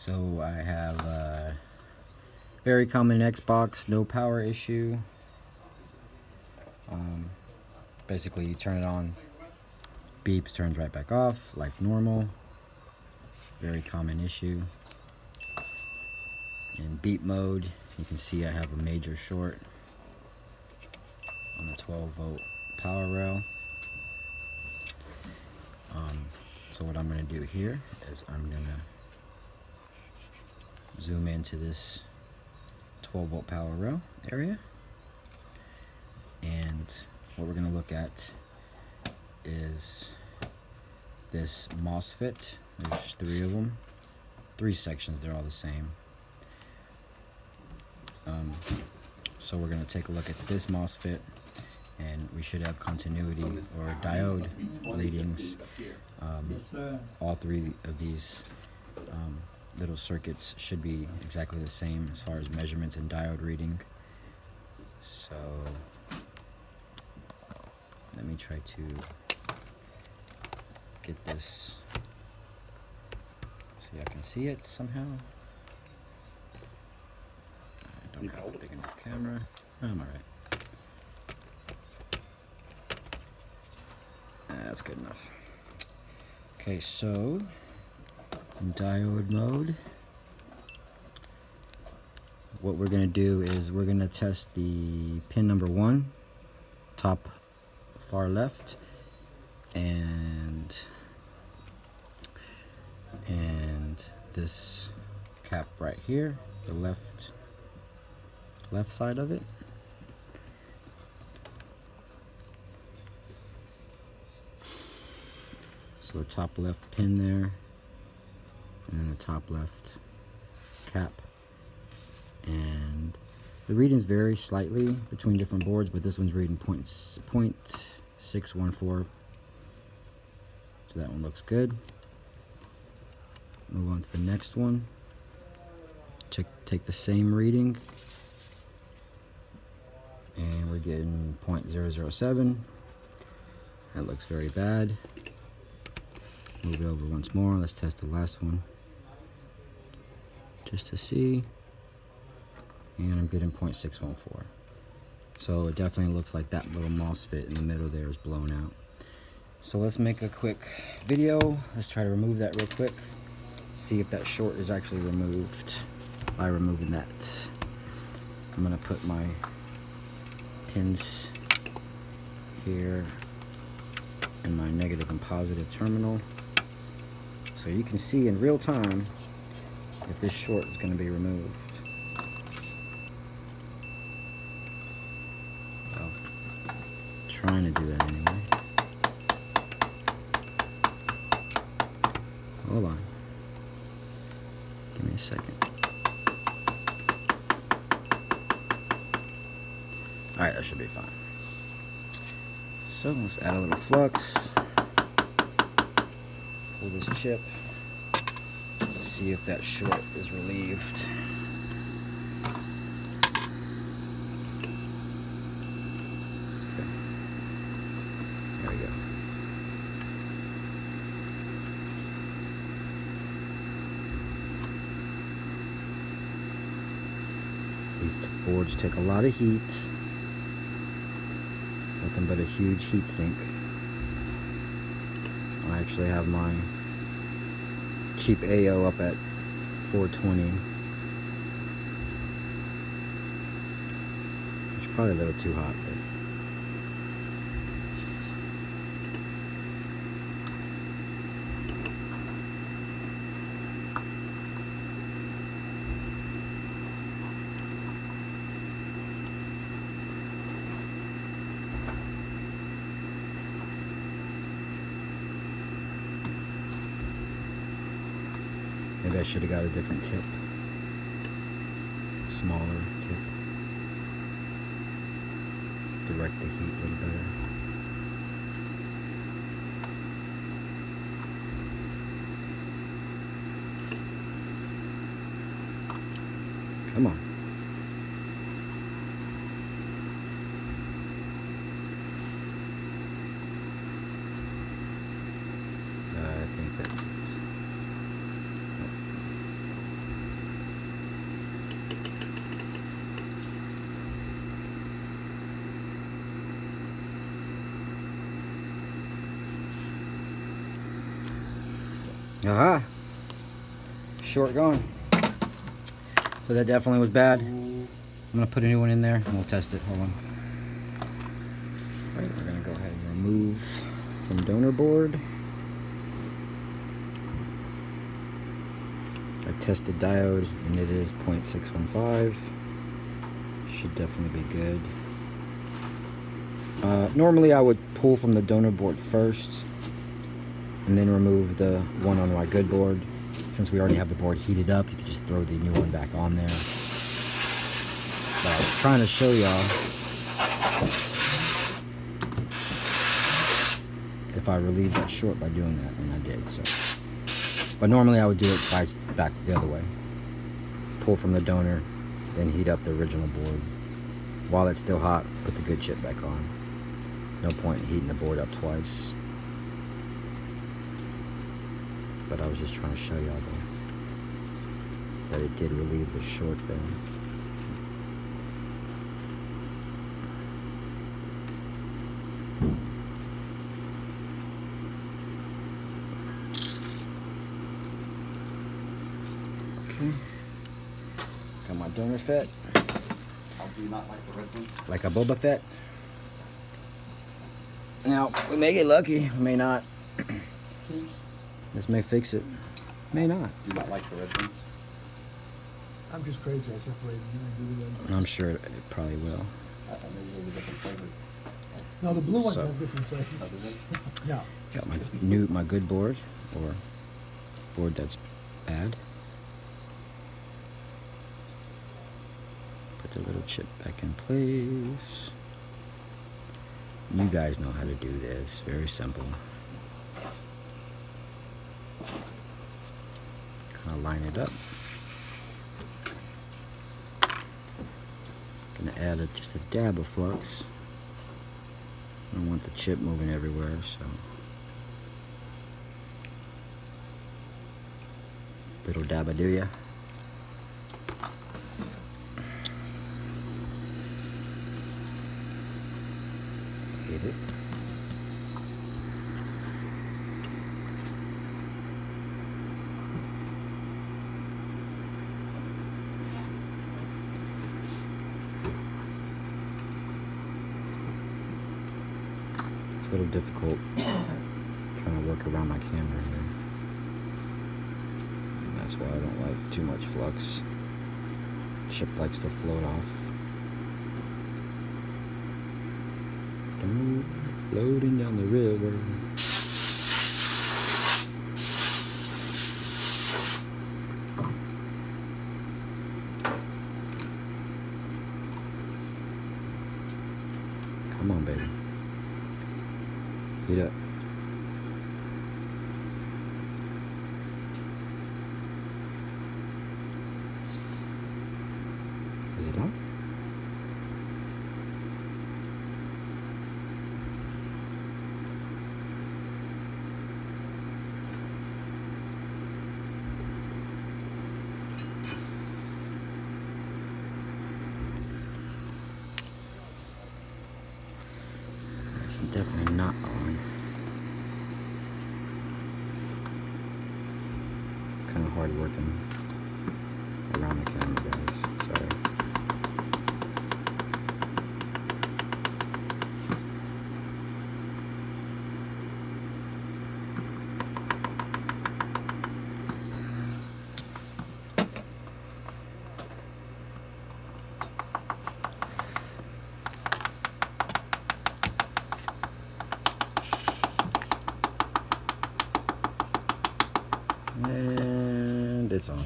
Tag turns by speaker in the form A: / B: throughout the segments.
A: So I have a very common Xbox no power issue. Basically you turn it on, beeps, turns right back off like normal. Very common issue. In beep mode, you can see I have a major short on the 12-volt power rail. So what I'm going to do here is I'm going to zoom into this 12-volt power rail area, and what we're going to look at is this MOSFET. There's 3 of them, 3 sections, they're all the same. So we're going to take a look at this MOSFET, and we should have continuity or diode readings. All 3 of these little circuits should be exactly the same as far as measurements and diode reading. So let me try to get this so y'all can see it somehow. I don't have a big enough camera. I'm alright. That's good enough. Okay, so in diode mode, what we're going to do is we're going to test the pin number 1, top far left, and this cap right here, the left side of it. So the top left pin there, and then the top left cap. And the readings vary slightly between different boards, but this one's reading 0.614. So that one looks good. Move on to the next one. Take the same reading, and we're getting 0.007. That looks very bad. Move it over once more. Let's test the last one just to see. And I'm getting 0.614. So it definitely looks like that little MOSFET in the middle there is blown out. So let's make a quick video. Let's try to remove that real quick. See if that short is actually removed by removing that. I'm gonna put my pins here in my negative and positive terminal, so you can see in real time if this short is going to be removed. Well, trying to do that anyway. Hold on. Give me a second. Alright, that should be fine. So let's add a little flux. Pull this chip. See if that short is relieved. Okay. There we go. These boards take a lot of heat. Nothing but a huge heat sink. I actually have my cheap AO up at 420. It's probably a little too hot, but maybe I should have got a different tip. Smaller tip. Direct the heat a little better. Come on. I think that's it. Aha! Short gone. So that definitely was bad. I'm gonna put a new one in there and we'll test it. Hold on. Alright, we're gonna go ahead and remove from donor board. I tested diode and it is 0.615. Should definitely be good. Normally I would pull from the donor board first and then remove the one on my good board. Since we already have the board heated up, you could just throw the new one back on there. But I was trying to show y'all if I relieved that short by doing that, and I did. So, but normally I would do it twice back the other way. Pull from the donor, then heat up the original board. While it's still hot, put the good chip back on. No point in heating the board up twice. But I was just trying to show y'all that it did relieve the short there. Okay. Got my donor fet.
B: How do you not like the red one?
A: Like a Boba Fett. Now, we may get lucky, we may not. This may fix it. May not.
B: Do you not like the red ones?
C: I'm just crazy. I separated them and do the red ones.
A: I'm sure it probably will.
B: I thought maybe they were different flavor.
C: No, the blue ones
A: So-
C: have different
B: Oh,
C: flavor.
B: did they?
C: Yeah.
A: Got my good board, or board that's bad. Put the little chip back in place. You guys know how to do this. Very simple. Kind of line it up. Gonna add just a dab of flux. I don't want the chip moving everywhere, so. Little dab of do ya. Hit it. It's a little difficult trying to work around my camera here. And that's why I don't like too much flux. Chip likes to float off. Floating down the river. Come on, baby. Heat up. Is it on? It's definitely not on. It's kind of hard working around the camera, guys. Sorry. And it's on.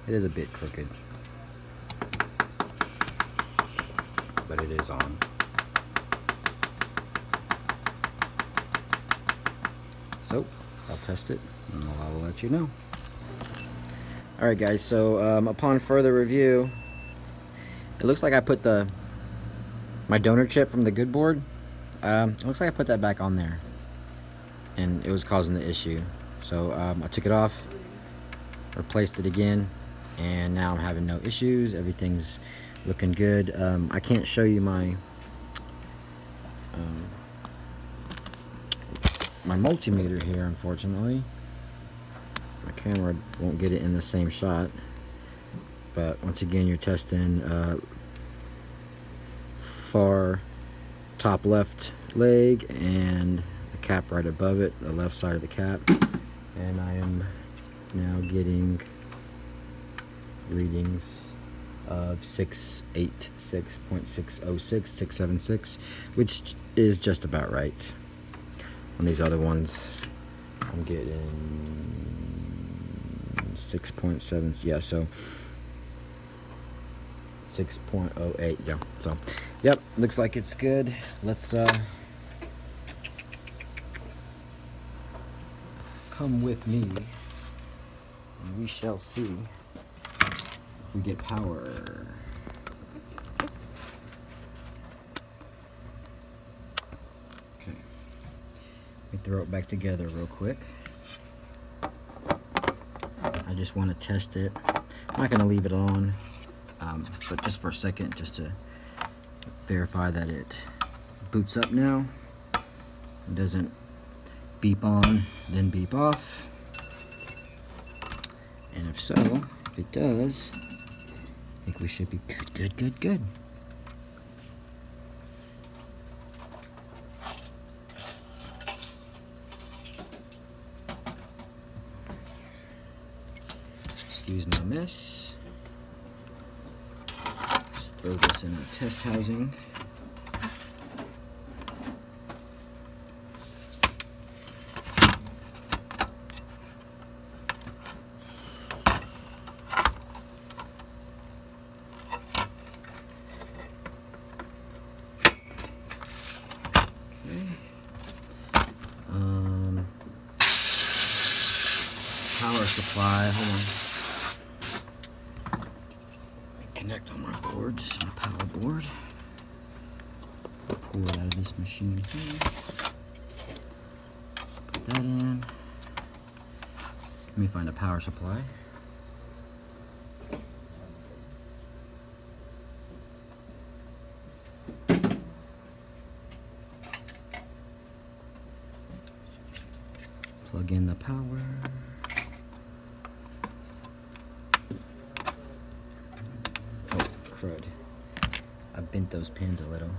A: It is a bit crooked, but it is on. So I'll test it and I will let you know. Alright guys, so upon further review, it looks like I put my donor chip from the good board, it looks like I put that back on there and it was causing the issue. So I took it off, replaced it again, and now I'm having no issues. Everything's looking good. I can't show you my multimeter here, unfortunately. camera won't get it in the same shot. But once again, you're testing far top left leg and the cap right above it, the left side of the cap. And I am now getting readings of 686.606, 676, which is just about right. On these other ones, I'm getting 6.7, yeah, so 6.08, yeah. So, yep, looks like it's good. Let's come with me, and we shall see if we get power. Okay, let me throw it back together real quick. I just want to test it. I'm not going to leave it on, but just for a second, just to verify that it boots up now. It doesn't beep on, then beep off. And if so, if it does, I think we should be good. Excuse my mess. Just throw this in a test housing. Power supply, hold on. Let me connect on my boards, my power board. Pull it out of this machine here. Put that in. Let me find a power supply. Plug in the power. Oh, crud. I bent those pins a little.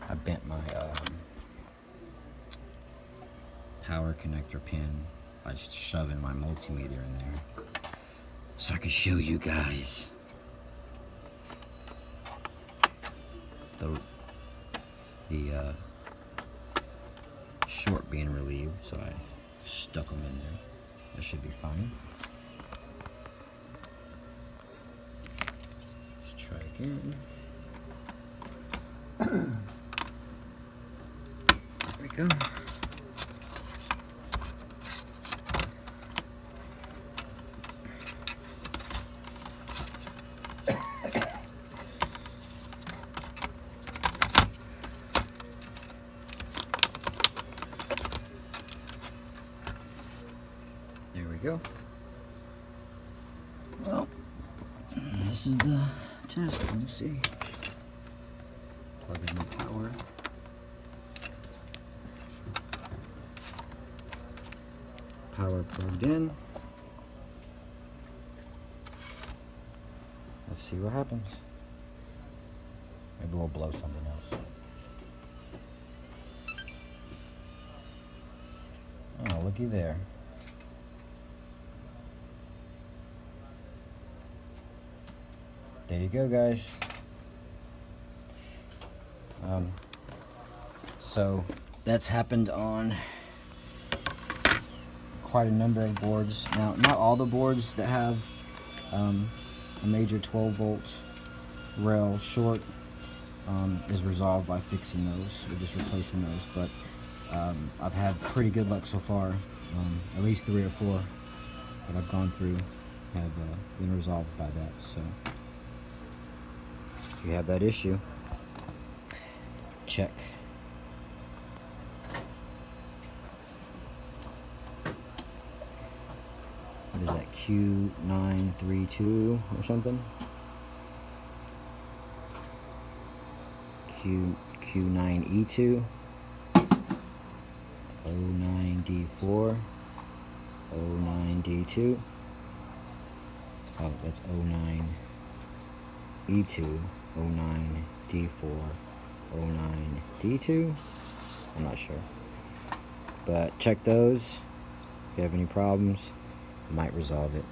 A: I bent my power connector pin by just shoving my multimeter in there so I could show you guys the short being relieved, so I stuck them in there. That should be fine. Let's try again. There we go. There we go. Well, this is the test. Let me see. Plug in the power. Power plugged in. Let's see what happens. Maybe we'll blow something else. Oh, looky there. There you go, guys. So that's happened on quite a number of boards. Now, not all the boards that have a major 12-volt rail short is resolved by fixing those or just replacing those. But I've had pretty good luck so far. At least 3 or 4 that I've gone through have been resolved by that. So if you have that issue, check. What is that, Q932 or something? Q9E2. Plug 09D4, 09D2. Oh, that's 09E2, 09D4, 09D2. I'm not sure. But check those. If you have any problems, I might resolve it.